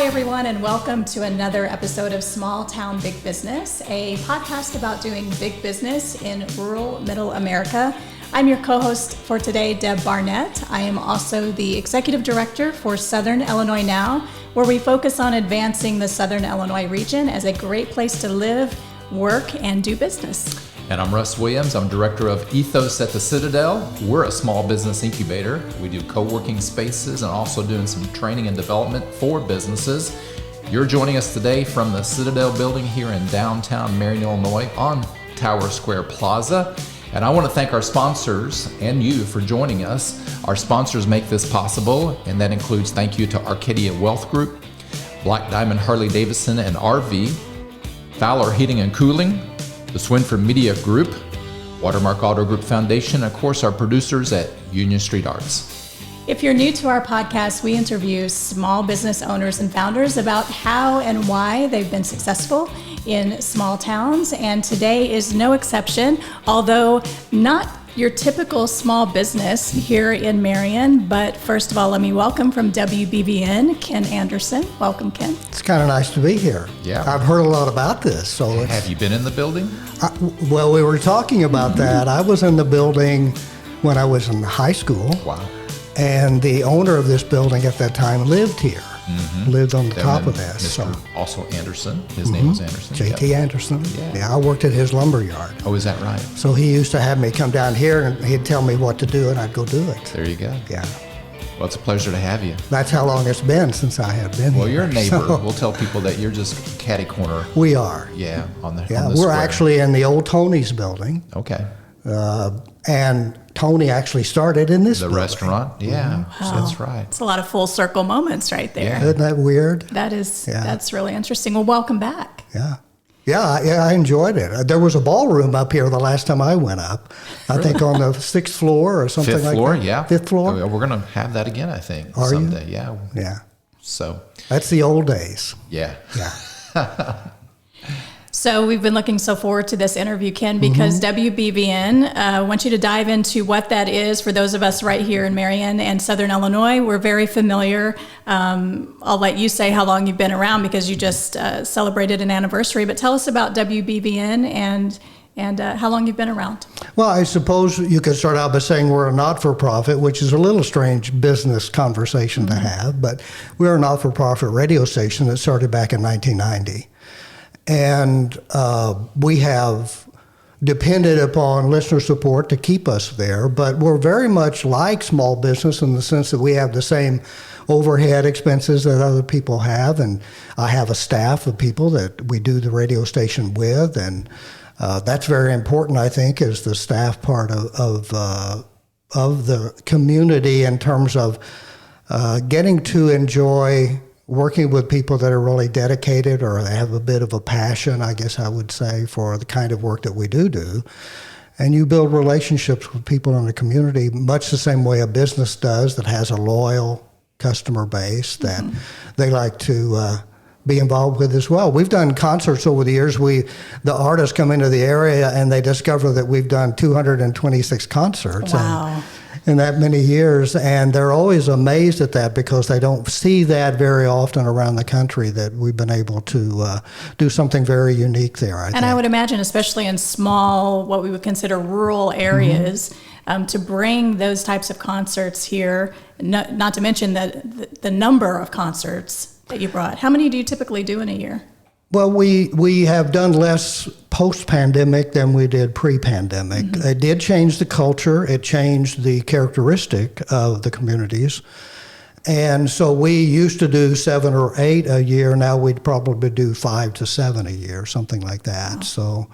Hi, everyone, and welcome to another episode of Small Town Big Business, a podcast about doing big business in rural Middle America. I'm your co-host for today, Deb Barnett. I am also the Executive Director for Southern Illinois Now, where we focus on advancing the Southern Illinois region as a great place to live, work, and do business. And I'm Russ Williams. I'm Director of EThOs at the Citadel. We're a small business incubator. We do co-working spaces and also doing some training and development for businesses. You're joining us today from the Citadel building here in downtown Marion, Illinois on Tower Square Plaza. And I want to thank our sponsors and you for joining us. Our sponsors make this possible, and that includes thank you to Arcadia Wealth Group, Black Diamond Harley Davidson and RV, Fowler Heating and Cooling, the Swinford Media Group, Watermark Auto Group Foundation, and of course our producers at Union Street Arts. If you're new to our podcast, we interview small business owners and founders about how and why they've been successful in small towns, and today is no exception, although not your typical small business here in Marion. But first of all, let me welcome from WBVN, Ken Anderson. Welcome, Ken. It's kind of nice to be here. Yeah. I've heard a lot about this. So have you been in the building? Well, we were talking about that. I was in the building when I was in high school. Wow. And the owner of this building at that time lived here. Lived on the top of this. Mr. Also Anderson. His name was Anderson. J.T. Anderson. Yeah, I worked at his lumber yard. Oh, is that right? So he used to have me come down here and he'd tell me what to do and I'd go do it. There you go. Yeah. Well, it's a pleasure to have you. That's how long it's been since I have been here. Well, you're a neighbor. So we'll tell people that you're just catty corner. we are. Yeah, on the Yeah, on the we're square. actually in the old Tony's building. Okay. And Tony actually started in this The building. restaurant? Yeah, that's right. It's a lot of full circle moments right there. Yeah. Isn't that weird? That's really interesting. Well, welcome back. Yeah, I enjoyed it. There was a ballroom up here the last time I went up. I think on the 6th floor or something Fifth like floor, that. yeah. 5th floor? We're going to have that again, I think, Are you? someday. Yeah. Yeah. So, That's the old days. yeah. Yeah. So we've been looking so forward to this interview, Ken, because WBVN wants you to dive into what that is for those of us right here in Marion and Southern Illinois. We're very familiar. I'll let you say how long you've been around because you just celebrated an anniversary, but tell us about WBVN and how long you've been around. Well, I suppose you could start out by saying we're a not-for-profit, which is a little strange business conversation to have, but we're a not-for-profit radio station that started back in 1990. And we have depended upon listener support to keep us there, but we're very much like small business in the sense that we have the same overhead expenses that other people have, and I have a staff of people that we do the radio station with, and that's very important, I think, is the staff part of the community in terms of getting to enjoy working with people that are really dedicated or they have a bit of a passion, I guess I would say, for the kind of work that we do. And you build relationships with people in the community much the same way a business does that has a loyal customer base that they like to be involved with as well. We've done concerts over the years. The artists come into the area and they discover that we've done 226 concerts. Wow. In that many years, and they're always amazed at that because they don't see that very often around the country, that we've been able to do something very unique there, I think. I would imagine, especially in small, what we would consider rural areas, to bring those types of concerts here, not to mention the number of concerts that you brought. How many do you typically do in a year? Well, we have done less post-pandemic than we did pre-pandemic. It did change the culture. It changed the characteristic of the communities. And so we used to do 7 or 8 a year. Now we'd probably do 5 to 7 a year, something like that. Wow. So,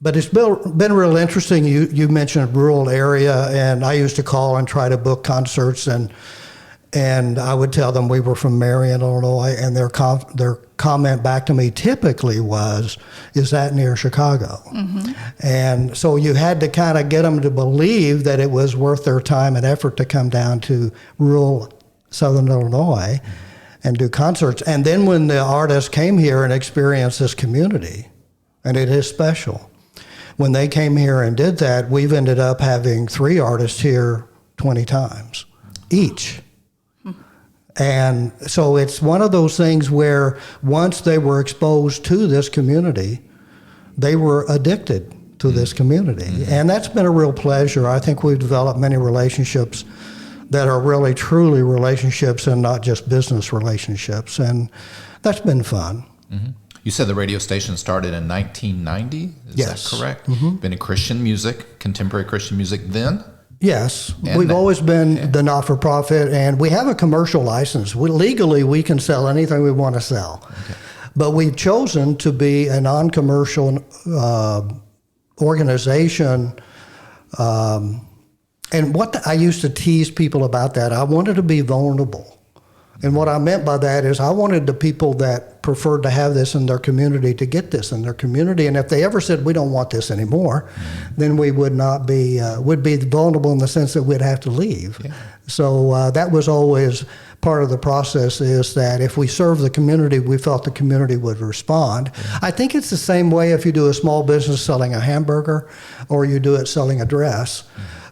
but it's been real interesting. You mentioned rural area, and I used to call and try to book concerts, and I would tell them we were from Marion, Illinois, and their comment back to me typically was, "Is that near Chicago?" And so you had to kind of get them to believe that it was worth their time and effort to come down to rural Southern Illinois and do concerts. And then when the artists came here and experienced this community, and it is special, when they came here and did that, we've ended up having 3 artists here 20 times each. And so it's one of those things where once they were exposed to this community, they were addicted to this community. And that's been a real pleasure. I think we've developed many relationships that are really truly relationships and not just business relationships. And that's been fun. You said the radio station started in 1990. Is Yes. that correct? Been in Christian music, contemporary Christian music then? Yes, And we've always been the not-for-profit, and we have a commercial license. Legally, we can sell anything we want to sell. Okay. But we've chosen to be a non-commercial organization. And I used to tease people about that. I wanted to be vulnerable. And what I meant by that is I wanted the people that preferred to have this in their community to get this in their community. And if they ever said, we don't want this anymore, then we would not be, would be vulnerable in the sense that we'd have to leave. Yeah. So that was always part of the process, is that if we serve the community, we felt the community would respond. I think it's the same way if you do a small business selling a hamburger or you do it selling a dress.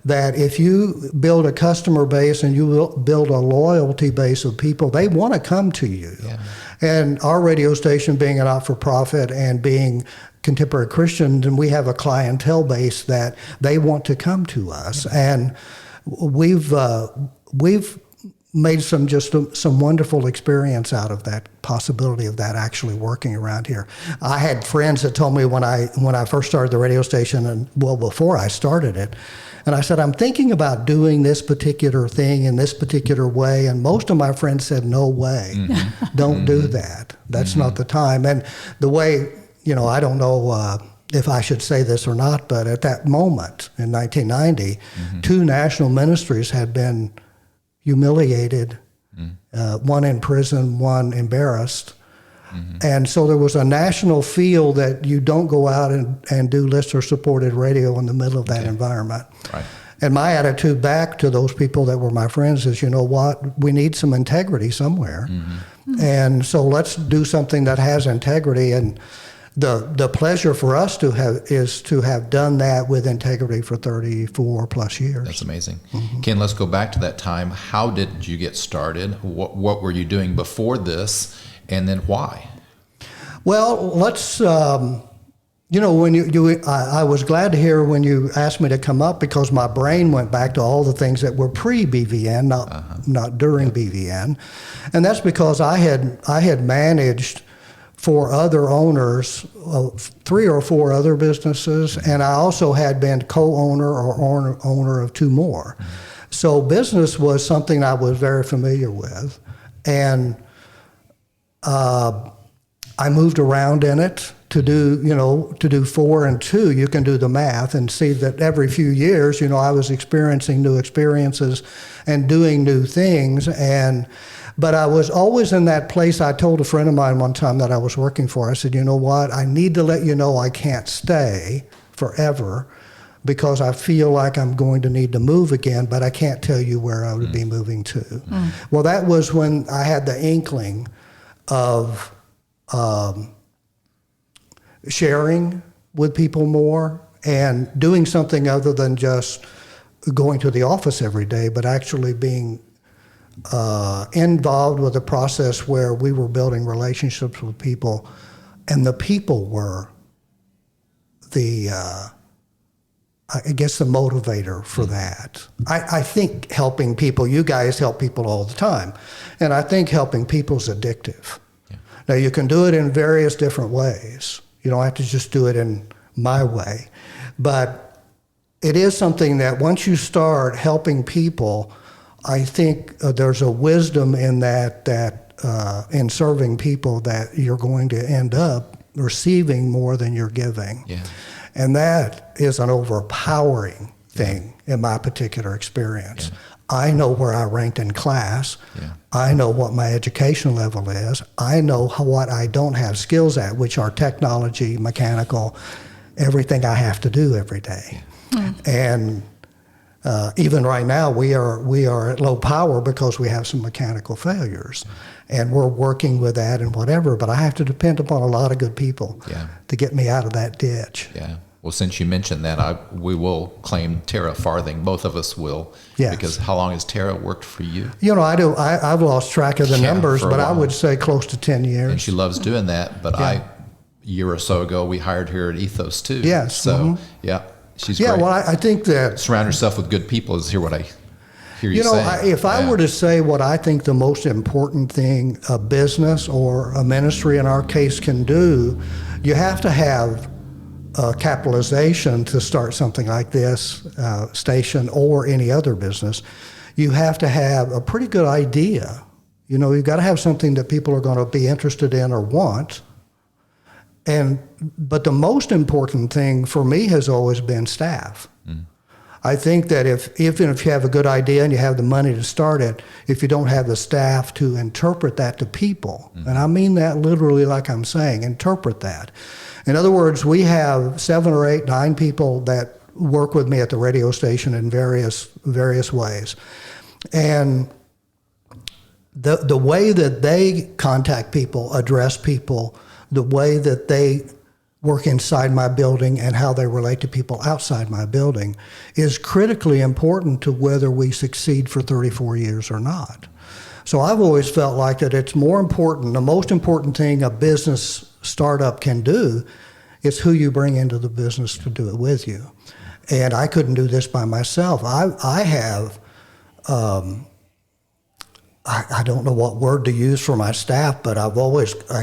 That if you build a customer base and you build a loyalty base of people, they want to come to you. Yeah. And our radio station being a not-for-profit and being contemporary Christian, then we have a clientele base that they want to come to us. And we've made some wonderful experience out of that possibility of that actually working around here. I had friends that told me when I first started the radio station, and well before I started it, and I said, I'm thinking about doing this particular thing in this particular way. And most of my friends said, no way, don't do that. That's not the time. And the way, I don't know if I should say this or not, but at that moment in 1990, two national ministries had been humiliated, one in prison, one embarrassed. And so there was a national feel that you don't go out and do listener-supported radio in the middle of that environment. Right. And my attitude back to those people that were my friends is, you know what, we need some integrity somewhere. And so let's do something that has integrity. And the pleasure for us is to have done that with integrity for 34 plus years. That's amazing. Ken, let's go back to that time. How did you get started? What were you doing before this? And then why? Well, let's, when I was glad to hear when you asked me to come up, because my brain went back to all the things that were pre-BVN, not during BVN. And that's because I had managed for other owners, 3 or 4 other businesses, and I also had been co-owner or owner of 2 more. So business was something I was very familiar with. And I moved around in it to do 4 and 2. You can do the math and see that every few years, I was experiencing new experiences and doing new things. But I was always in that place. I told a friend of mine one time that I was working for, I said, you know what, I need to let you know I can't stay forever because I feel like I'm going to need to move again, but I can't tell you where I would be moving to. Well, that was when I had the inkling of sharing with people more and doing something other than just going to the office every day, but actually being involved with a process where we were building relationships with people, and the people were the motivator for that. I think helping people, you guys help people all the time, and I think helping people is addictive. Now, you can do it in various different ways. You don't have to just do it in my way. But it is something that once you start helping people, I think there's a wisdom in that in serving people that you're going to end up receiving more than you're giving. Yeah. And that is an overpowering thing in my particular experience. Yeah. I know where I ranked in class. Yeah. I know what my education level is. I know what I don't have skills at, which are technology, mechanical, everything I have to do every day. Yeah. And even right now, we are at low power because we have some mechanical failures. And we're working with that and whatever, but I have to depend upon a lot of good people to get me out of that ditch. Yeah. Well, since you mentioned that, we will claim Tara farthing. Both of us will. Yes. Because how long has Tara worked for you? I've lost track of the numbers, but I would say close to 10 years. And she loves doing that. But a year or so ago, we hired her at EThOs too. Yes. So, she's great. Well, I think that... Surround yourself with good people is what I hear you saying. If I were to say what I think the most important thing a business or a ministry in our case can do, you have to have capitalization to start something like this station or any other business. You have to have a pretty good idea. You've got to have something that people are going to be interested in or want. But the most important thing for me has always been staff. I think that if you have a good idea and you have the money to start it, if you don't have the staff to interpret that to people, and I mean that literally like I'm saying, interpret that. In other words, we have 7 or 8, 9 people that work with me at the radio station in various ways. And the way that they contact people, address people, the way that they work inside my building and how they relate to people outside my building is critically important to whether we succeed for 34 years or not. So I've always felt like that it's more important, the most important thing a business startup can do is who you bring into the business to do it with you. And I couldn't do this by myself. I have, I don't know what word to use for my staff, but I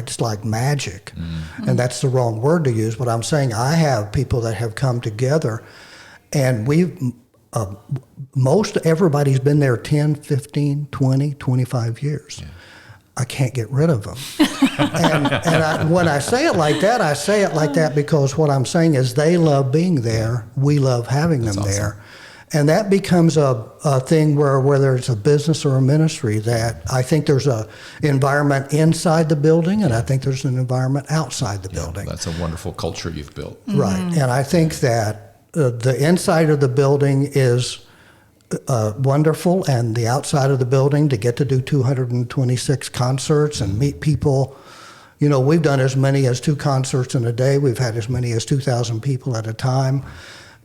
just like magic. And that's the wrong word to use, but I'm saying I have people that have come together and everybody's been there 10, 15, 20, 25 years. Yeah. I can't get rid of them. When I say it like that, I say it like that because what I'm saying is they love being there. We love having them there. And that becomes a thing where whether it's a business or a ministry, that I think there's an environment inside the building and I think there's an environment outside the building. That's a wonderful culture you've built. Right. And I think that the inside of the building is wonderful, and the outside of the building to get to do 226 concerts and meet people. We've done as many as 2 concerts in a day. We've had as many as 2,000 people at a time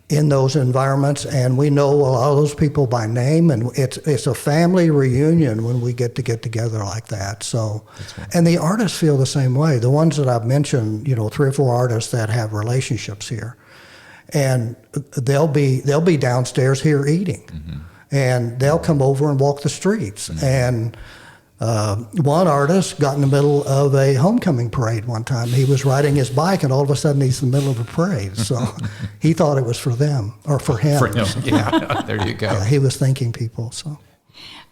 in those environments, and we know a lot of those people by name, and it's a family reunion when we get together like that. So, and the artists feel the same way. The ones that I've mentioned, 3 or 4 artists that have relationships here, and they'll be downstairs here eating, and they'll come over and walk the streets. And one artist got in the middle of a homecoming parade one time. He was riding his bike, and all of a sudden he's in the middle of a parade. So he thought it was for them or for him. For him, yeah. There you go. Yeah, he was thanking people. So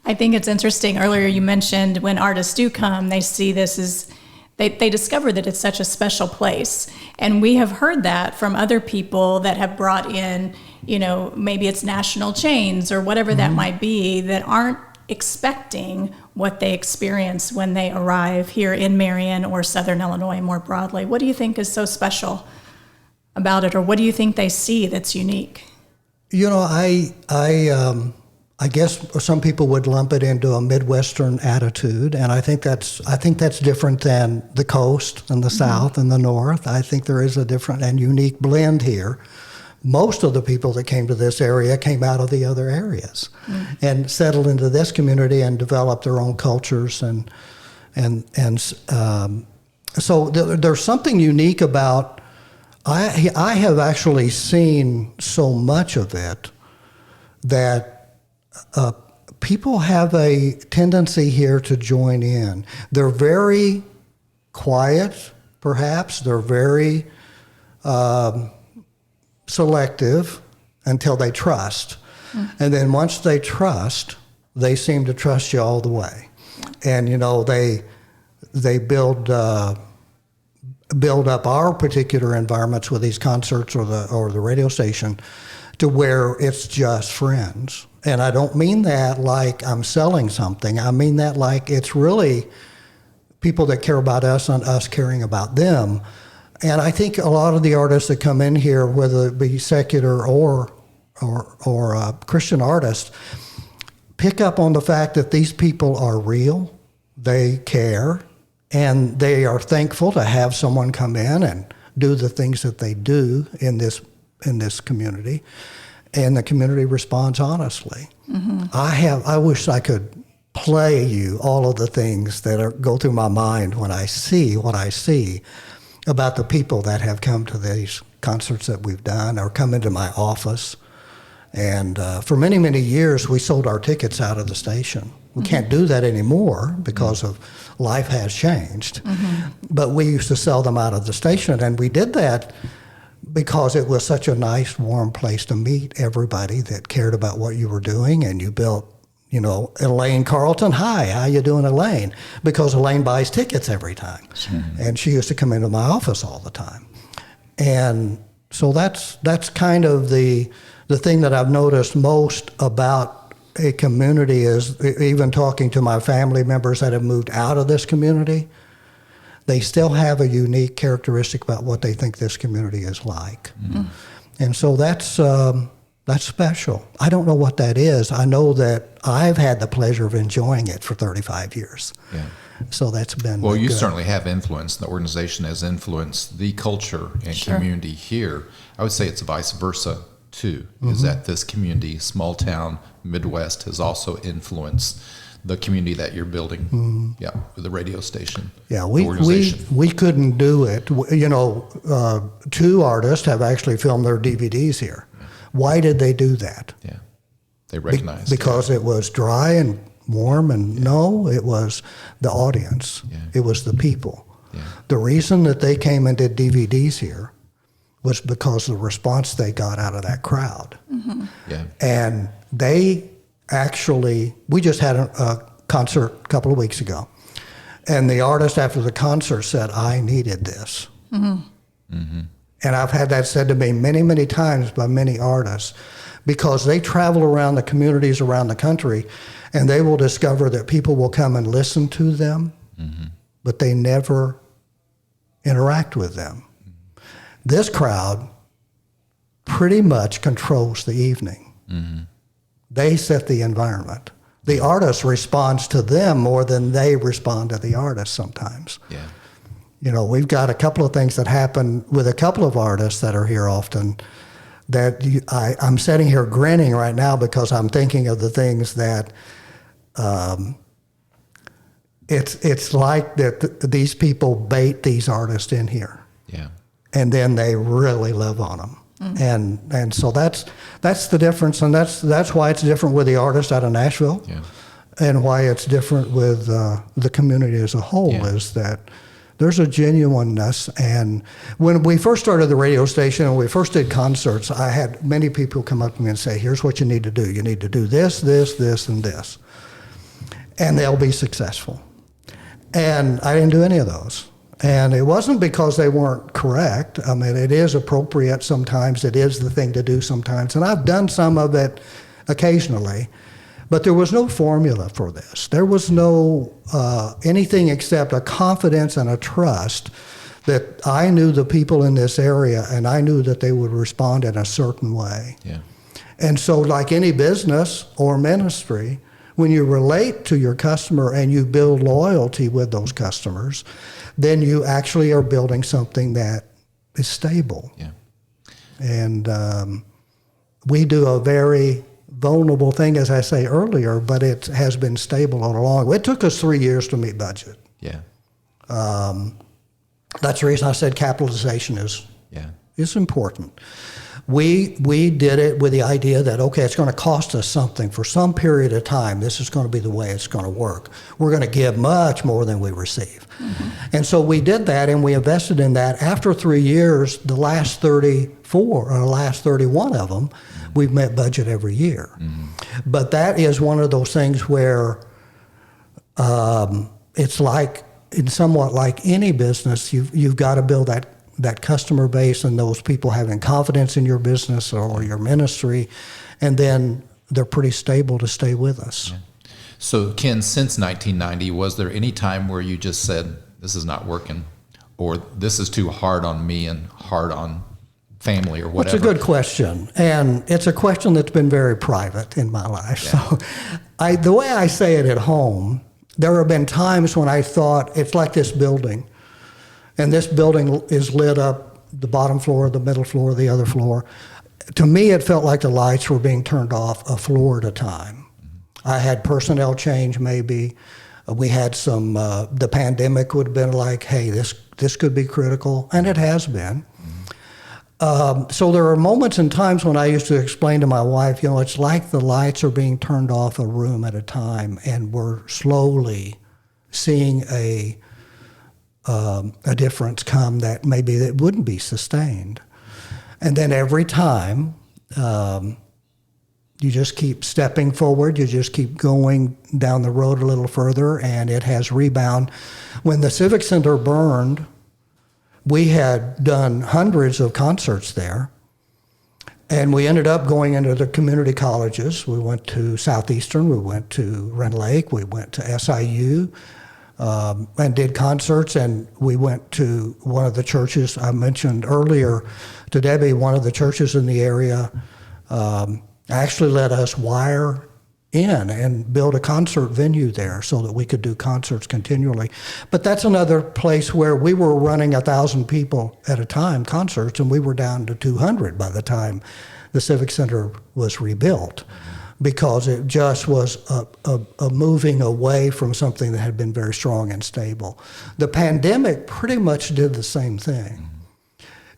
I think it's interesting. Earlier you mentioned when artists do come, they see this as they discover that it's such a special place. And we have heard that from other people that have brought in, maybe it's national chains or whatever that might be, that aren't expecting what they experience when they arrive here in Marion or Southern Illinois more broadly. What do you think is so special about it, or what do you think they see that's unique? I guess some people would lump it into a Midwestern attitude, and I think that's different than the coast and the South and the North. I think there is a different and unique blend here. Most of the people that came to this area came out of the other areas and settled into this community and developed their own cultures, and so there's something unique about. I have actually seen so much of it that people have a tendency here to join in. They're very quiet, perhaps. They're very selective until they trust. And then once they trust, they seem to trust you all the way. And, they build up our particular environments with these concerts or the radio station to where it's just friends. And I don't mean that like I'm selling something. I mean that like it's really people that care about us and us caring about them. And I think a lot of the artists that come in here, whether it be secular or Christian artists, pick up on the fact that these people are real, they care, and they are thankful to have someone come in and do the things that they do in this in this community, and the community responds honestly. Mm-hmm. I wish I could play you all of the things that go through my mind when I see what I see about the people that have come to these concerts that we've done or come into my office. And for many, many years, we sold our tickets out of the station. We can't do that anymore because of life has changed. Mm-hmm. But we used to sell them out of the station, and we did that because it was such a nice, warm place to meet everybody that cared about what you were doing. And you built, Elaine Carlton, hi, how you doing, Elaine? Because Elaine buys tickets every time. Mm-hmm. And she used to come into my office all the time. And so that's kind of the thing that I've noticed most about a community is, even talking to my family members that have moved out of this community, they still have a unique characteristic about what they think this community is like. Mm-hmm. And so that's special. I don't know what that is. I know that I've had the pleasure of enjoying it for 35 years. Yeah. So that's been well. You good. Certainly have influenced. The organization has influenced the culture and community here. I would say it's vice versa too. Mm-hmm. Is that this community, small town, Midwest, has also influenced the community that you're building. Mm-hmm. Yeah, with the radio station. Yeah, we couldn't do it. 2 artists have actually filmed their DVDs here. Yeah. Why did they do that? Yeah, they recognized because it was dry and warm, and no, it was the audience. Yeah. It was the people. Yeah. The reason that they came and did DVDs here was because of the response they got out of that crowd. Mm-hmm. Yeah. And they actually, we just had a concert a couple of weeks ago, and the artist after the concert said, I needed this. Mm-hmm. Mm-hmm. And I've had that said to me many, many times by many artists, because they travel around the communities around the country, and they will discover that people will come and listen to them, mm-hmm. but they never interact with them. Mm-hmm. This crowd pretty much controls the evening. Mm-hmm. They set the environment. The artist responds to them more than they respond to the artist sometimes. Yeah. We've got a couple of things that happen with a couple of artists that are here often that I'm sitting here grinning right now because I'm thinking of the things that it's like that these people bait these artists in here. Yeah. And then they really love on them. Mm-hmm. And so that's the difference, and that's why it's different with the artist out of Nashville, and why it's different with the community as a whole is that there's a genuineness. And when we first started the radio station and we first did concerts, I had many people come up to me and say, here's what you need to do. You need to do this, this, this, and this. And they'll be successful. And I didn't do any of those. And it wasn't because they weren't correct. I mean, it is appropriate sometimes. It is the thing to do sometimes. And I've done some of it occasionally. But there was no formula for this. There was no anything except a confidence and a trust that I knew the people in this area, and I knew that they would respond in a certain way. Yeah. And so like any business or ministry, when you relate to your customer and you build loyalty with those customers, then you actually are building something that is stable. Yeah. And we do a very vulnerable thing, as I say earlier, but it has been stable all along. It took us 3 years to meet budget. Yeah. That's the reason I said capitalization is important. We did it with the idea that, okay, it's going to cost us something for some period of time. This is going to be the way it's going to work. We're going to give much more than we receive. Mm-hmm. And so we did that, and we invested in that. After 3 years, the last 34 or last 31 of them, we've met budget every year. Mm-hmm. But that is one of those things where it's like, it's somewhat like any business, you've got to build that customer base and those people having confidence in your business or your ministry, and then they're pretty stable to stay with us. Yeah. So, Ken, since 1990, was there any time where you just said, this is not working, or this is too hard on me and hard on family or whatever? That's a good question, and it's a question that's been very private in my life. Yeah. So the way I say it at home, there have been times when I thought, it's like this building. And this building is lit up the bottom floor, the middle floor, the other floor. To me, it felt like the lights were being turned off a floor at a time. I had personnel change maybe. We had some, the pandemic would have been like, hey, this could be critical, and it has been. So there are moments and times when I used to explain to my wife, it's like the lights are being turned off a room at a time, and we're slowly seeing a difference come that maybe that wouldn't be sustained. And then every time, you just keep stepping forward, you just keep going down the road a little further, and it has rebound. When the Civic Center burned, we had done hundreds of concerts there, and we ended up going into the community colleges. We went to Southeastern, we went to Rend Lake, we went to SIU, and did concerts, and we went to one of the churches I mentioned earlier to Debbie, one of the churches in the area actually let us wire in and build a concert venue there so that we could do concerts continually. But that's another place where we were running 1,000 people at a time, concerts, and we were down to 200 by the time the Civic Center was rebuilt, because it just was a moving away from something that had been very strong and stable. The pandemic pretty much did the same thing.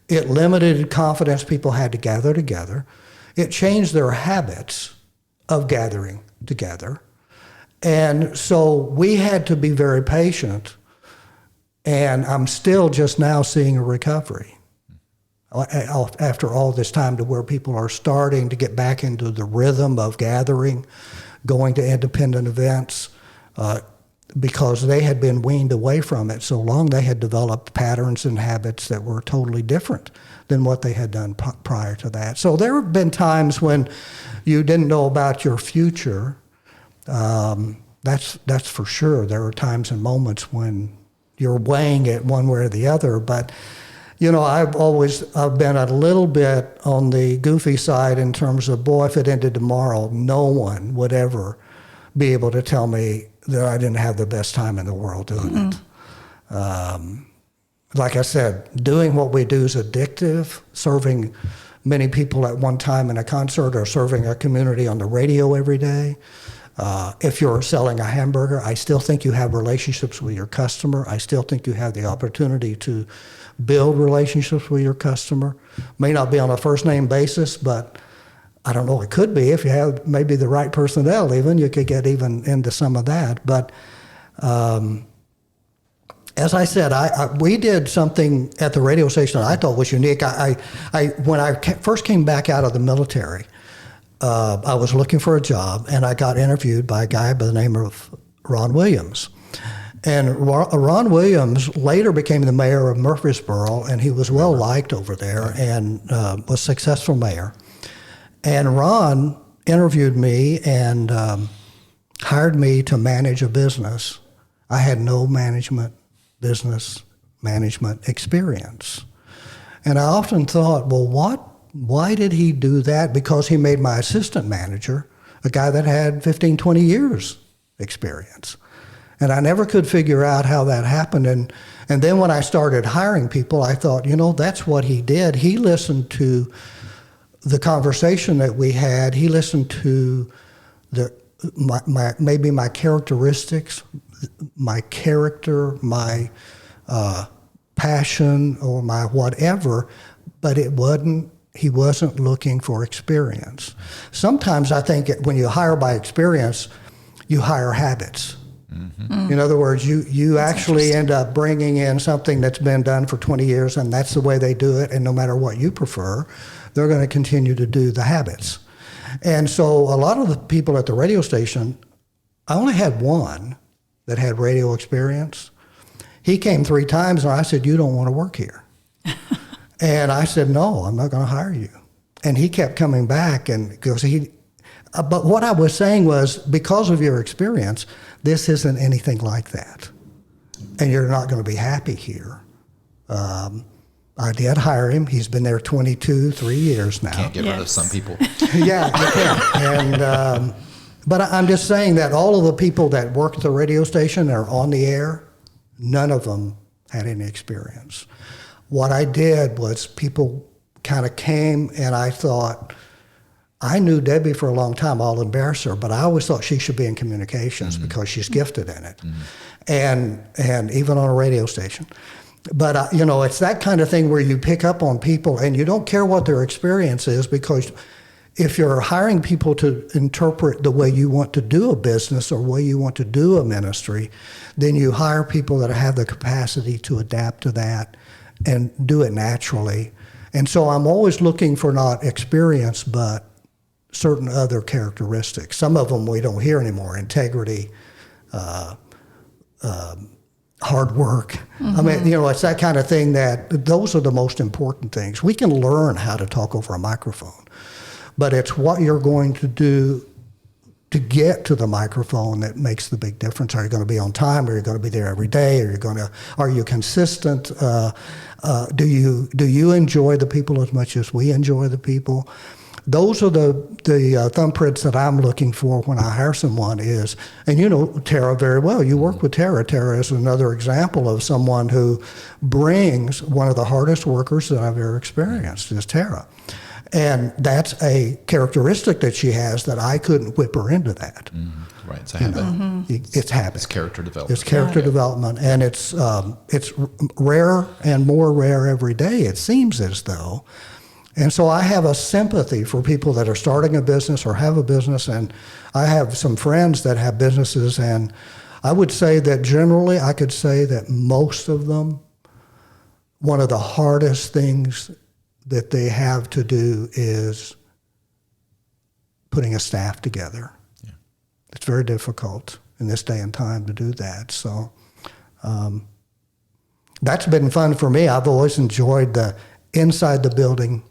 It limited confidence people had to gather together. It changed their habits of gathering together. And so we had to be very patient, and I'm still just now seeing a recovery after all this time, to where people are starting to get back into the rhythm of gathering, going to independent events, because they had been weaned away from it so long. They had developed patterns and habits that were totally different than what they had done prior to that. So there have been times when you didn't know about your future. That's for sure. There are times and moments when you're weighing it one way or the other. But I've been a little bit on the goofy side in terms of, boy, if it ended tomorrow, no one would ever be able to tell me that I didn't have the best time in the world doing it. Like I said, doing what we do is addictive. Serving many people at one time in a concert, or serving a community on the radio every day. If you're selling a hamburger, I still think you have relationships with your customer. I still think you have the opportunity to build relationships with your customer. May not be on a first name basis, but I don't know, it could be. If you have maybe the right personnel even, you could get even into some of that. But as I said, we did something at the radio station that I thought was unique. When I first came back out of the military, I was looking for a job, and I got interviewed by a guy by the name of Ron Williams. And Ron Williams later became the mayor of Murfreesboro, and he was well liked over there and was a successful mayor. And Ron interviewed me and hired me to manage a business. I had no business management experience. And I often thought, well, why did he do that? Because he made my assistant manager a guy that had 15, 20 years experience. And I never could figure out how that happened. And then when I started hiring people, I thought, that's what he did. He listened to the conversation that we had. He listened to maybe my characteristics, my character, my passion, or my whatever, but he wasn't looking for experience. Sometimes I think when you hire by experience, you hire habits. Mm-hmm. In other words, you actually end up bringing in something that's been done for 20 years, and that's the way they do it, and no matter what you prefer, they're going to continue to do the habits. And so a lot of the people at the radio station, I only had one that had radio experience. He came 3 times, and I said, you don't want to work here. And I said, no, I'm not going to hire you. And he kept coming back, and because but what I was saying was, because of your experience, this isn't anything like that. And you're not going to be happy here. I did hire him. He's been there 3 years now. Can't get rid of some people. Yeah, you can. And, but I'm just saying that all of the people that work at the radio station are on the air, none of them had any experience. what I did was people kind of came, and I thought, I knew Debbie for a long time. I'll embarrass her, but I always thought she should be in communications because she's gifted in it, and even on a radio station. But it's that kind of thing where you pick up on people, and you don't care what their experience is, because if you're hiring people to interpret the way you want to do a business or way you want to do a ministry, then you hire people that have the capacity to adapt to that and do it naturally. And so I'm always looking for not experience, but certain other characteristics. Some of them we don't hear anymore: integrity, hard work. I mean, it's that kind of thing that those are the most important things. We can learn how to talk over a microphone, but it's what you're going to do to get to the microphone that makes the big difference. Are you going to be on time? Are you going to be there every day? Are you consistent? Do you enjoy the people as much as we enjoy the people? Those are the thumbprints that I'm looking for when I hire someone is, and you know Tara very well. You work with Tara. Tara is another example of someone who brings one of the hardest workers that I've ever experienced, is Tara. And that's a characteristic that she has that I couldn't whip her into that. Right, it's a habit. It's habit. It's character development. It's character development, and it's rare and more rare every day, it seems as though. And so I have a sympathy for people that are starting a business or have a business, and I have some friends that have businesses, and I would say that generally I could say that most of them, one of the hardest things that they have to do is putting a staff together. Yeah. It's very difficult in this day and time to do that. So that's been fun for me. I've always enjoyed the inside the building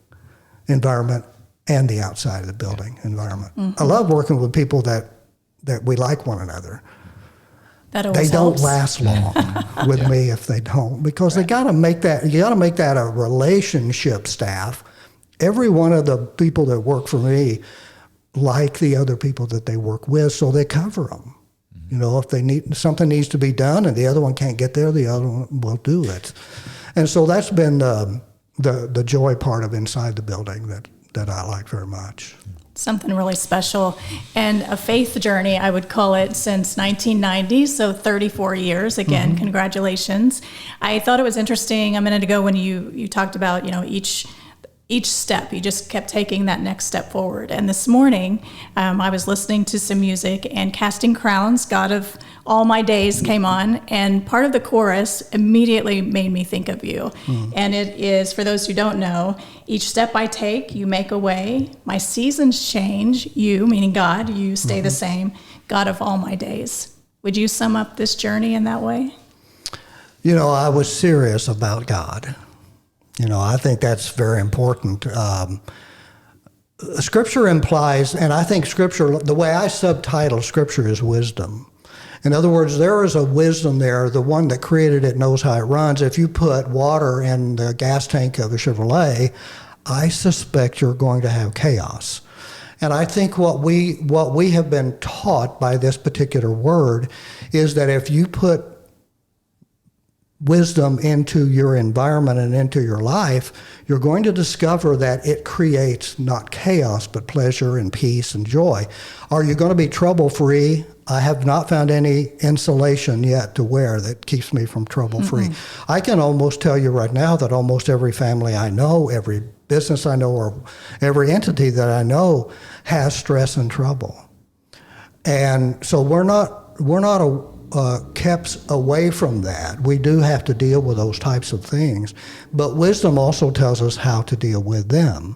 environment and the outside of the building environment. I love working with people that we like one another. That always they helps. Don't last long with me if they don't, because they got to make that. You got to make that a relationship staff. Every one of the people that work for me like the other people that they work with, so they cover them. If they need something needs to be done and the other one can't get there, the other one will do it. And so that's been the joy part of inside the building that I like very much. Something really special, and a faith journey, I would call it, since 1990, so 34 years. Again, congratulations. I thought it was interesting a minute ago when you talked about, each step, you just kept taking that next step forward. And this morning, I was listening to some music, and Casting Crowns, God of All My Days, came on, and part of the chorus immediately made me think of you. And it is, for those who don't know, each step I take, you make a way. My seasons change, you, meaning God, you stay the same. God of all my days. Would you sum up this journey in that way? I was serious about God. I think that's very important. Scripture implies, and I think Scripture, the way I subtitle Scripture is wisdom. In other words, there is a wisdom there. The one that created it knows how it runs. If you put water in the gas tank of a Chevrolet, I suspect you're going to have chaos. And I think what we have been taught by this particular word is that if you put wisdom into your environment and into your life, you're going to discover that it creates not chaos, but pleasure and peace and joy. Are you going to be trouble-free? I have not found any insulation yet to wear that keeps me from trouble-free. I can almost tell you right now that almost every family I know, every business I know, or every entity that I know has stress and trouble. And so we're not kept away from that. We do have to deal with those types of things, but wisdom also tells us how to deal with them.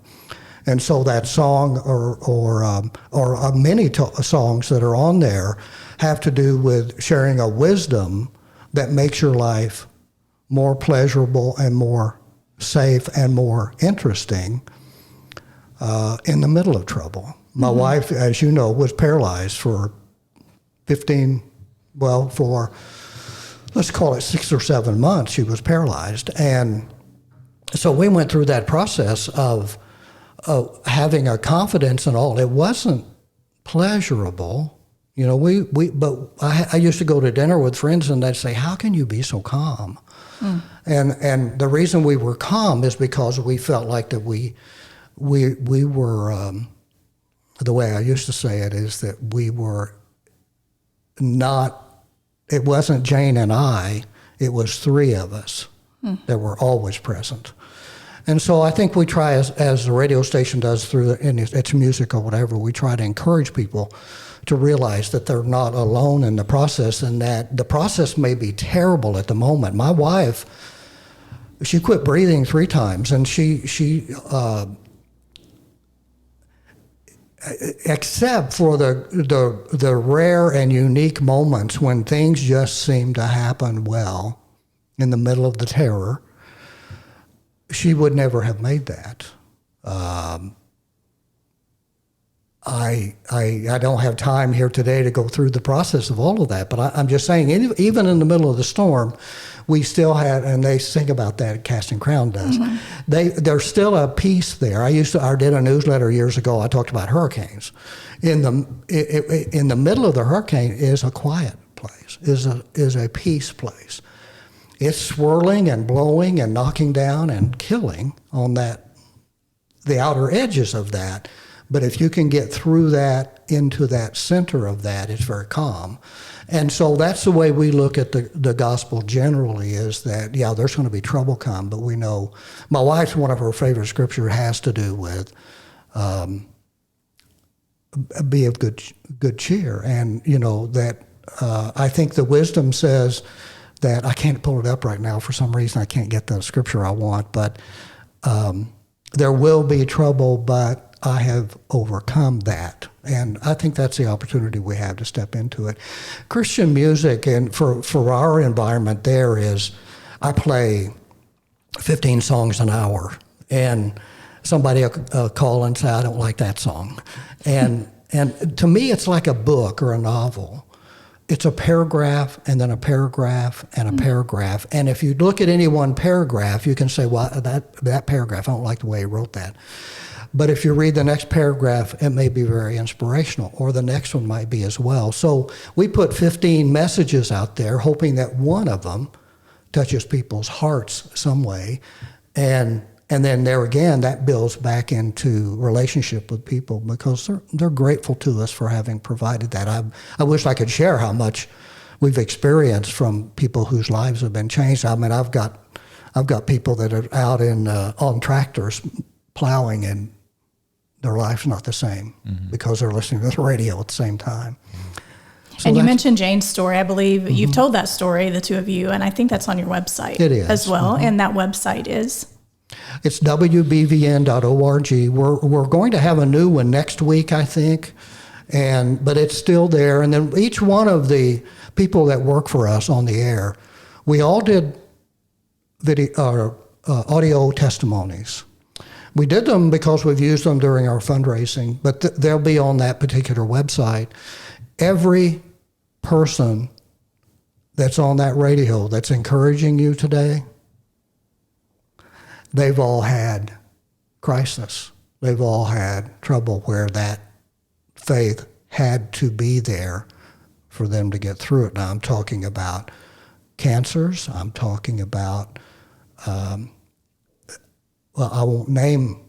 And so that song or many songs that are on there have to do with sharing a wisdom that makes your life more pleasurable and more safe and more interesting in the middle of trouble. My wife, as you know, was paralyzed for let's call it 6 or 7 months, she was paralyzed. And so we went through that process of having a confidence and all. It wasn't pleasurable. But I used to go to dinner with friends and they'd say, how can you be so calm? And the reason we were calm is because we felt like that we were, the way I used to say it is that we were not, it wasn't Jane and I, it was three of us that were always present. And so I think we try, as the radio station does through its music or whatever, we try to encourage people to realize that they're not alone in the process, and that the process may be terrible at the moment. My wife, she quit breathing 3 times, and she except for the rare and unique moments when things just seem to happen well in the middle of the terror, she would never have made that. I don't have time here today to go through the process of all of that, but I'm just saying, even in the middle of the storm, we still had, and they sing about that, Casting Crown does, there's still a peace there. I did a newsletter years ago, I talked about hurricanes. In the middle of the hurricane is a quiet place, is a peace place. It's swirling and blowing and knocking down and killing on the outer edges of that. But if you can get through that into that center of that, it's very calm. And so that's the way we look at the gospel generally, is that, yeah, there's going to be trouble come, but we know, my wife's, one of her favorite scripture has to do with be of good cheer. And, that I think the wisdom says that, I can't pull it up right now for some reason, I can't get the scripture I want, but there will be trouble, but I have overcome that. And I think that's the opportunity we have to step into it. Christian music, and for our environment there, is I play 15 songs an hour, and somebody will call and say, I don't like that song. And to me, it's like a book or a novel. It's a paragraph and then a paragraph and a paragraph. And if you look at any one paragraph, you can say, well, that paragraph, I don't like the way he wrote that. But if you read the next paragraph, it may be very inspirational, or the next one might be as well. So we put 15 messages out there, hoping that one of them touches people's hearts some way. And then there again, that builds back into relationship with people, because they're grateful to us for having provided that. I wish I could share how much we've experienced from people whose lives have been changed. I mean, I've got people that are out on tractors plowing, and their life's not the same because they're listening to the radio at the same time. So, and you mentioned Jane's story. I believe you've told that story, the two of you, and I think that's on your website. It is. As well, and that website is? It's WBVN.org. We're going to have a new one next week, I think, but it's still there. And then each one of the people that work for us on the air, we all did audio testimonies. We did them because we've used them during our fundraising, but they'll be on that particular website. Every person that's on that radio that's encouraging you today, they've all had crisis. They've all had trouble where that faith had to be there for them to get through it. Now, I'm talking about cancers. I'm talking about, I won't name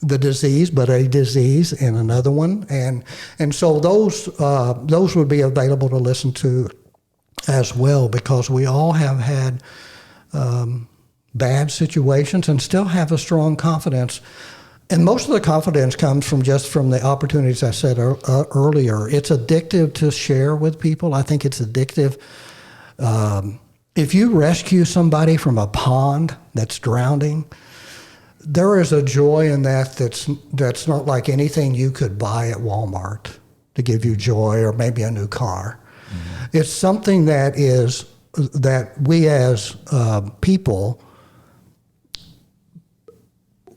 the disease, but a disease in another one. And so those would be available to listen to as well, because we all have had bad situations and still have a strong confidence. And most of the confidence comes from the opportunities I said earlier. It's addictive to share with people. I think it's addictive. If you rescue somebody from a pond that's drowning, there is a joy in that's not like anything you could buy at Walmart to give you joy, or maybe a new car. Mm-hmm. It's something that we as people,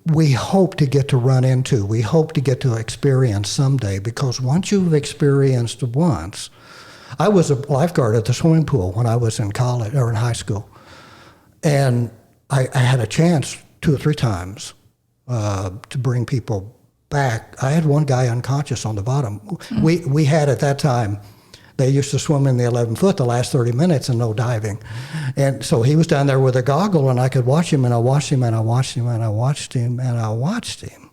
we hope to get to run into, we hope to get to experience someday, because once you've experienced once, I was a lifeguard at the swimming pool when I was in college or in high school, and I had a chance 2 or 3 times to bring people back. I had one guy unconscious on the bottom. Mm-hmm. We had at that time They used to swim in the 11 foot the last 30 minutes and no diving. And so he was down there with a goggle, and I could watch him, and I watched him, and I watched him, and I watched him, and I watched him.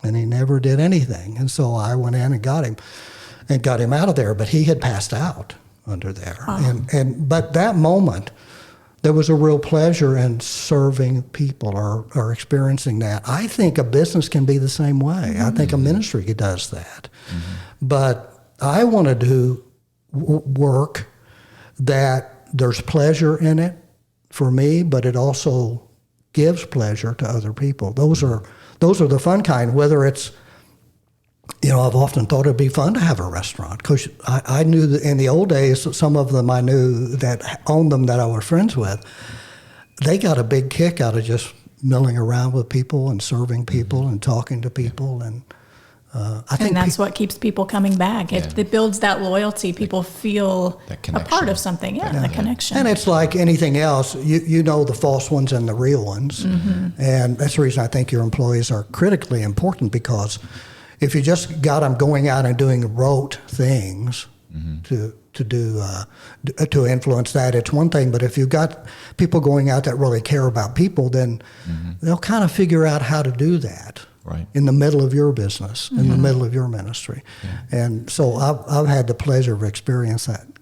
And he never did anything. And so I went in and got him out of there. But he had passed out under there. Wow. But that moment, there was a real pleasure in serving people or experiencing that. I think a business can be the same way. I think a ministry does that. But I want to do work that there's pleasure in it for me, but it also gives pleasure to other people. Those are the fun kind, whether it's, I've often thought it'd be fun to have a restaurant, because I knew that in the old days, some of them I knew that owned them that I was friends with, they got a big kick out of just milling around with people and serving people and talking to people. And I think that's what keeps people coming back. It builds that loyalty. People feel a part of something. The connection. And it's like anything else. You know the false ones and the real ones. And that's the reason I think your employees are critically important, because if you just got them going out and doing rote things to influence that, it's one thing. But if you've got people going out that really care about people, then they'll kind of figure out how to do that in the middle of your business, in the middle of your ministry. And so I've had the pleasure of experiencing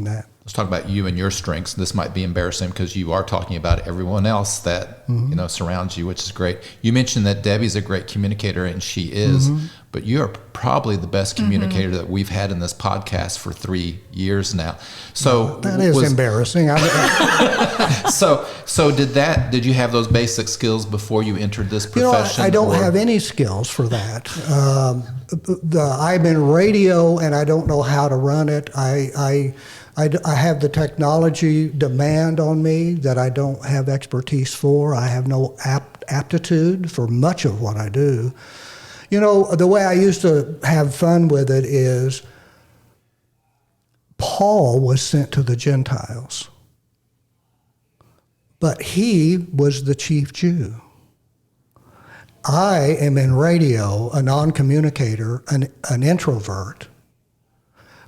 that. Let's talk about you and your strengths. This might be embarrassing because you are talking about everyone else that surrounds you, which is great. You mentioned that Debbie's a great communicator, and she is, but you are probably the best communicator that we've had in this podcast for 3 years now. So that is embarrassing. So did you have those basic skills before you entered this profession? I don't have any skills for that. I'm in radio, and I don't know how to run it. I have the technology demand on me that I don't have expertise for. I have no aptitude for much of what I do. The way I used to have fun with it is Paul was sent to the Gentiles, but he was the chief Jew. I am in radio, a non-communicator, an introvert,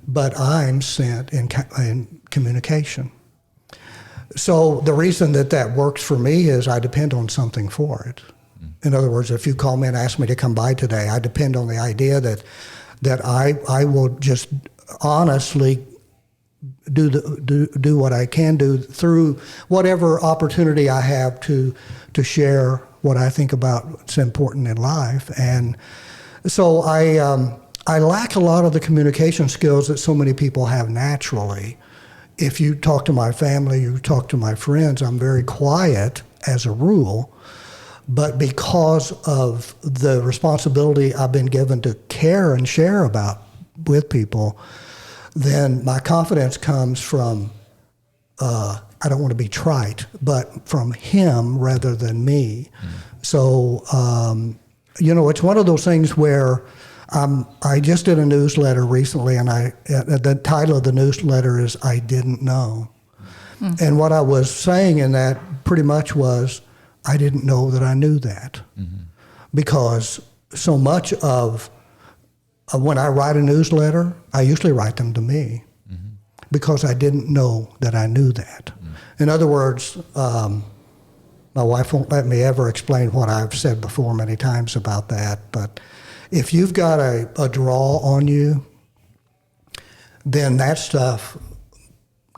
but I'm sent in communication. So the reason that works for me is I depend on something for it. In other words, if you call me and ask me to come by today, I depend on the idea that I will just honestly do what I can do through whatever opportunity I have to share what I think about what's important in life. And so I lack a lot of the communication skills that so many people have naturally. If you talk to my family, you talk to my friends, I'm very quiet as a rule, but because of the responsibility I've been given to care and share about with people, then my confidence comes from, I don't want to be trite, but from him rather than me. So, it's one of those things where I just did a newsletter recently, and the title of the newsletter is I Didn't Know. And what I was saying in that pretty much was, I didn't know that I knew that. Because so much of when I write a newsletter, I usually write them to me, because I didn't know that I knew that. In other words, my wife won't let me ever explain what I've said before many times about that, but if you've got a draw on you, then that stuff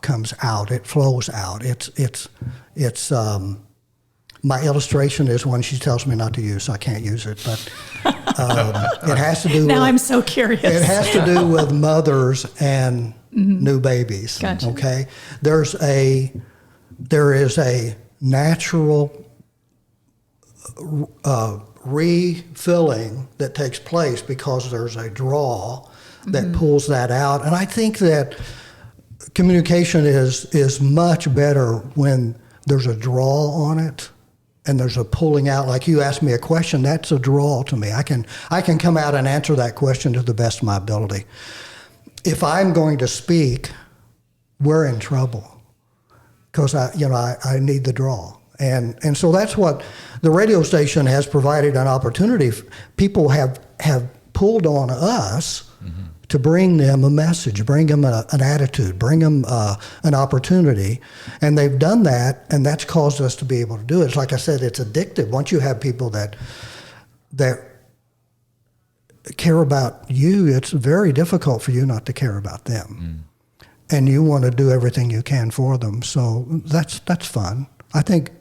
comes out. It flows out. It's my illustration is one she tells me not to use, so I can't use it. But it has to do. Now I'm so curious. It has to do with mothers and new babies. Gotcha. Okay, there is a natural refilling that takes place because there's a draw that pulls that out. And I think that communication is much better when there's a draw on it and there's a pulling out. Like you asked me a question, that's a draw to me. I can come out and answer that question to the best of my ability. If I'm going to speak, we're in trouble because I need the draw. And so that's what the radio station has provided an opportunity. People have pulled on us to bring them a message, bring them an attitude, bring them an opportunity. And they've done that, and that's caused us to be able to do it. It's like I said, it's addictive. Once you have people that care about you, it's very difficult for you not to care about them. And you want to do everything you can for them. So that's fun. I think,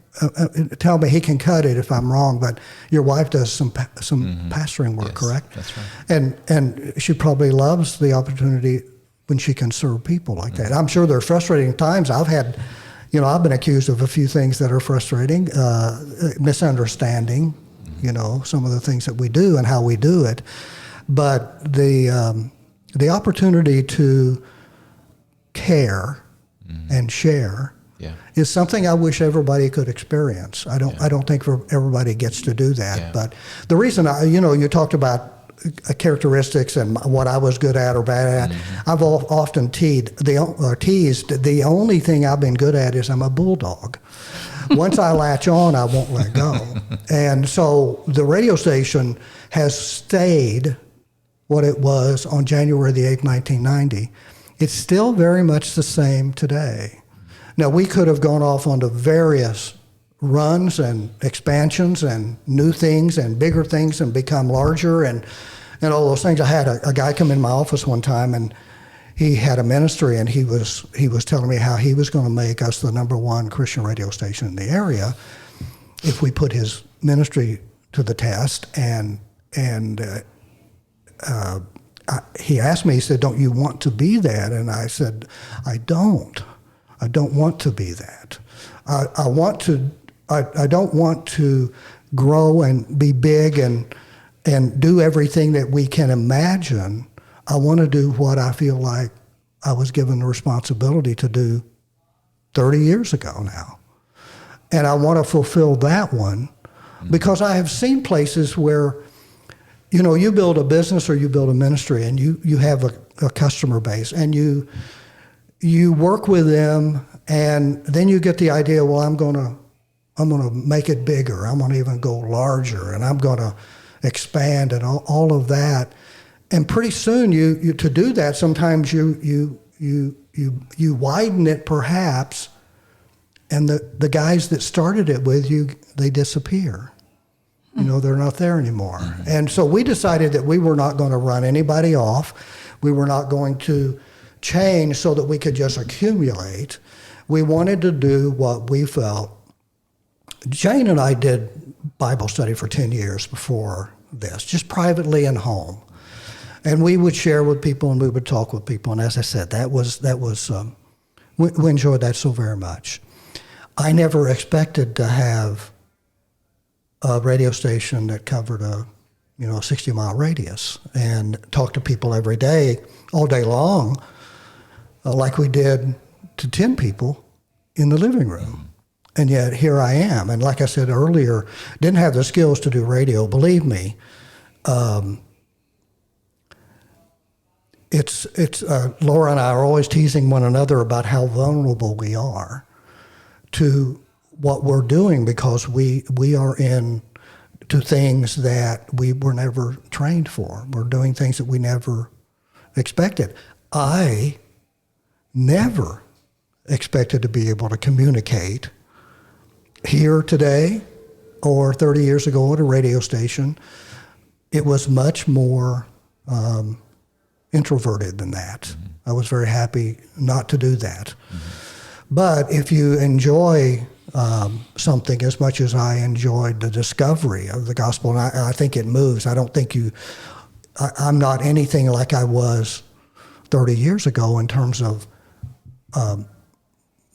tell me, he can cut it if I'm wrong, but your wife does some pastoring work, yes, correct? That's right. And she probably loves the opportunity when she can serve people like that. I'm sure there are frustrating times. I've been accused of a few things that are frustrating, misunderstanding, some of the things that we do and how we do it. But the opportunity to care and share is something I wish everybody could experience. I don't think everybody gets to do that. Yeah. But the reason you talked about characteristics and what I was good at or bad at. I've often teased the only thing I've been good at is I'm a bulldog. Once I latch on, I won't let go. And so the radio station has stayed what it was on January the 8th, 1990. It's still very much the same today. Now, we could have gone off onto various runs and expansions and new things and bigger things and become larger and all those things. I had a guy come in my office one time, and he had a ministry, and he was telling me how he was going to make us the #1 Christian radio station in the area if we put his ministry to the test. And he asked me, he said, "Don't you want to be that?" And I said, I don't want to be that. I don't want to grow and be big and do everything that we can imagine. I want to do what I feel like I was given the responsibility to do 30 years ago now. And I want to fulfill that one because I have seen places where, you build a business or you build a ministry and you have a customer base and you work with them, and then you get the idea, well, I'm going to make it bigger. I'm going to even go larger, and I'm going to expand and all of that. And pretty soon, you to do that, sometimes you widen it perhaps, and the guys that started it with you, they disappear. They're not there anymore. And so we decided that we were not going to run anybody off. We were not going to change so that we could just accumulate. We wanted to do what we felt. Jane and I did Bible study for 10 years before this, just privately in home. And we would share with people and we would talk with people. And as I said, we enjoyed that so very much. I never expected to have a radio station that covered a 60-mile radius and talk to people every day, all day long, like we did to 10 people in the living room. And yet here I am. And like I said earlier, didn't have the skills to do radio. Believe me, Laura and I are always teasing one another about how vulnerable we are to what we're doing because we are into things that we were never trained for. We're doing things that we never expected. I never expected to be able to communicate here today or 30 years ago at a radio station. It was much more introverted than that. I was very happy not to do that. But if you enjoy something as much as I enjoyed the discovery of the gospel, and I think it moves. I don't think I'm not anything like I was 30 years ago in terms of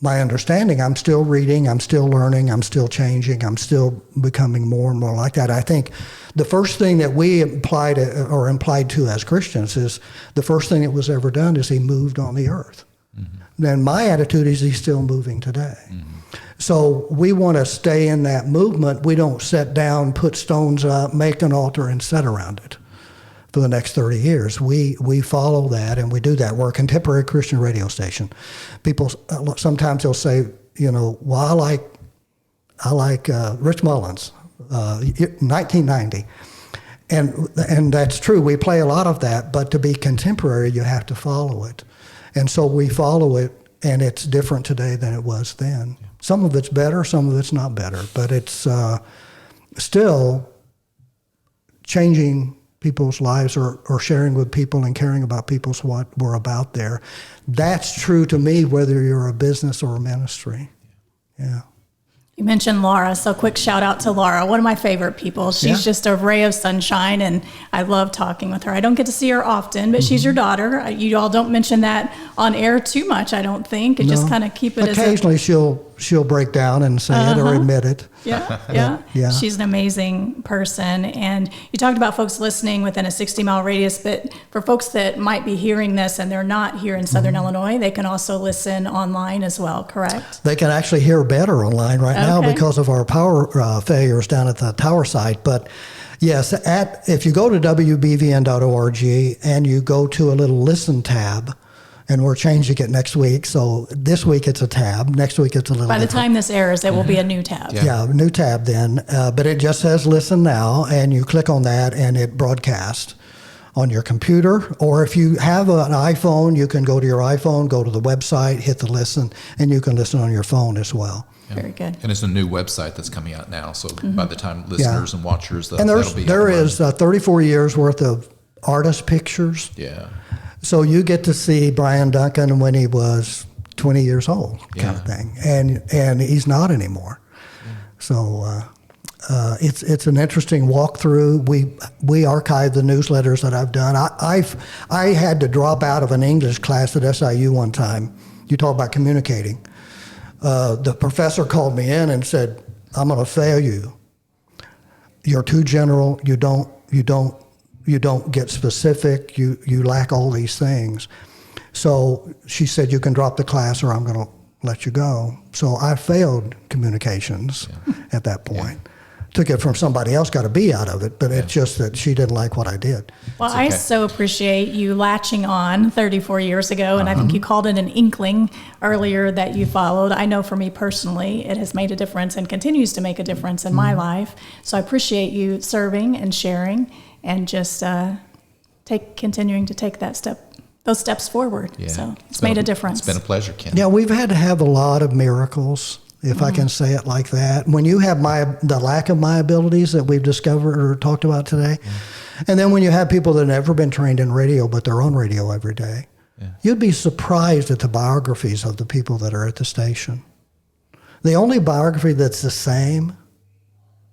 my understanding. I'm still reading, I'm still learning, I'm still changing, I'm still becoming more and more like that. I think the first thing that we implied to as Christians is the first thing that was ever done is he moved on the earth. Then my attitude is he's still moving today. So we want to stay in that movement. We don't sit down, put stones up, make an altar, and sit around it for the next 30 years. We follow that, and we do that. We're a contemporary Christian radio station. People, sometimes they'll say, well, I like Rich Mullins, 1990. And that's true. We play a lot of that, but to be contemporary, you have to follow it. And so we follow it, and it's different today than it was then. Yeah. Some of it's better, some of it's not better, but it's still changing people's lives or sharing with people and caring about people's what we're about there. That's true to me, whether you're a business or a ministry. Yeah. You mentioned Laura, so quick shout out to Laura, one of my favorite people. She's just a ray of sunshine, and I love talking with her. I don't get to see her often, but she's your daughter. You all don't mention that on air too much, I don't think. And just kind of keep it occasionally she'll break down and say it or admit it. Yeah. She's an amazing person. And you talked about folks listening within a 60-mile radius, but for folks that might be hearing this and they're not here in Southern Illinois, they can also listen online as well, correct? They can actually hear better online right now because of our power failures down at the tower site. But yes, if you go to WBVN.org and you go to a little listen tab, and we're changing it next week. So this week it's a tab. Next week it's a little By the different. time this airs, it will be a new tab. Yeah, new tab then. But it just says listen now, and you click on that and it broadcasts on your computer. Or if you have an iPhone, you can go to your iPhone, go to the website, hit the listen, and you can listen on your phone as well. Yeah. Very good. And it's a new website that's coming out now. So by the time listeners and watchers, and there is 34 years worth of artist pictures. Yeah. So you get to see Brian Duncan when he was 20 years old, kind of thing, and he's not anymore. Yeah. So it's an interesting walkthrough. We archive the newsletters that I've done. I had to drop out of an English class at SIU one time. You talk about communicating. The professor called me in and said, "I'm going to fail you. You're too general. You don't get specific, you lack all these things." So she said, "You can drop the class or I'm going to let you go." So I failed communications at that point. Took it from somebody else, got a B out of it, but it's just that she didn't like what I did. Well, I so appreciate you latching on 34 years ago, and I think you called it an inkling earlier that you followed. I know for me personally, it has made a difference and continues to make a difference in my life. So I appreciate you serving and sharing and just continuing to take those steps forward. Yeah. So it's made a difference. It's been a pleasure, Ken. Yeah, we've had to have a lot of miracles, if I can say it like that. When you have the lack of my abilities that we've discovered or talked about today, and then when you have people that have never been trained in radio, but they're on radio every day, you'd be surprised at the biographies of the people that are at the station. The only biography that's the same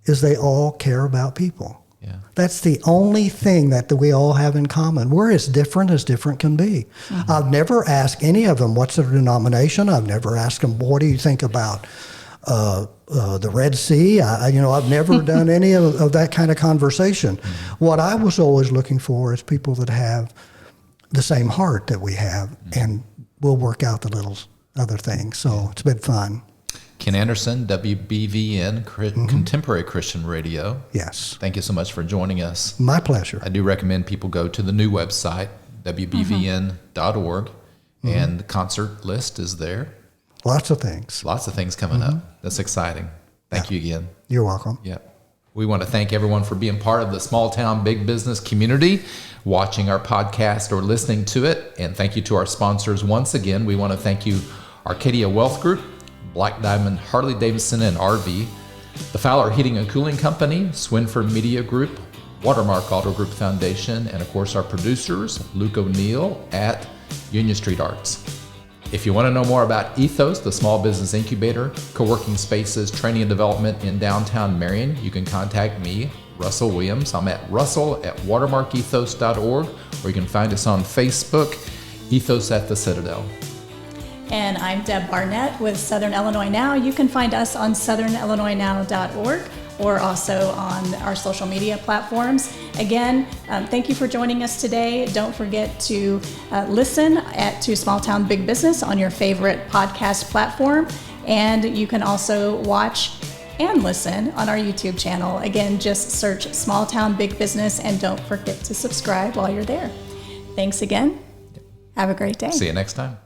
is they all care about people. Yeah. That's the only thing that we all have in common. We're as different can be. Mm-hmm. I've never asked any of them, what's their denomination? I've never asked them, what do you think about the Red Sea? I've never done any of that kind of conversation. Mm-hmm. What I was always looking for is people that have the same heart that we have, and we'll work out the little other things. So it's been fun. Ken Anderson, WBVN, Contemporary Christian Radio. Yes. Thank you so much for joining us. My pleasure. I do recommend people go to the new website, WBVN.org, and the concert list is there. Lots of things. Lots of things coming up. That's exciting. Thank you again. You're welcome. Yeah. We want to thank everyone for being part of the small town big business community, watching our podcast or listening to it. And thank you to our sponsors once again. We want to thank you, Arcadia Wealth Group, Black Diamond Harley-Davidson and RV, the Fowler Heating and Cooling Company, Swinford Media Group, Watermark Auto Group Foundation, and of course our producers, Luke O'Neill at Union Street Arts. If you want to know more about EThOs, the small business incubator, co-working spaces, training and development in downtown Marion, you can contact me, Russell Williams. I'm at russell@watermarkethos.org, or you can find us on Facebook, EThOs at the Citadel. And I'm Deb Barnett with Southern Illinois Now. You can find us on southernillinoisnow.org or also on our social media platforms. Again, thank you for joining us today. Don't forget to listen to Small Town Big Business on your favorite podcast platform. And you can also watch and listen on our YouTube channel. Again, just search Small Town Big Business and don't forget to subscribe while you're there. Thanks again. Have a great day. See you next time.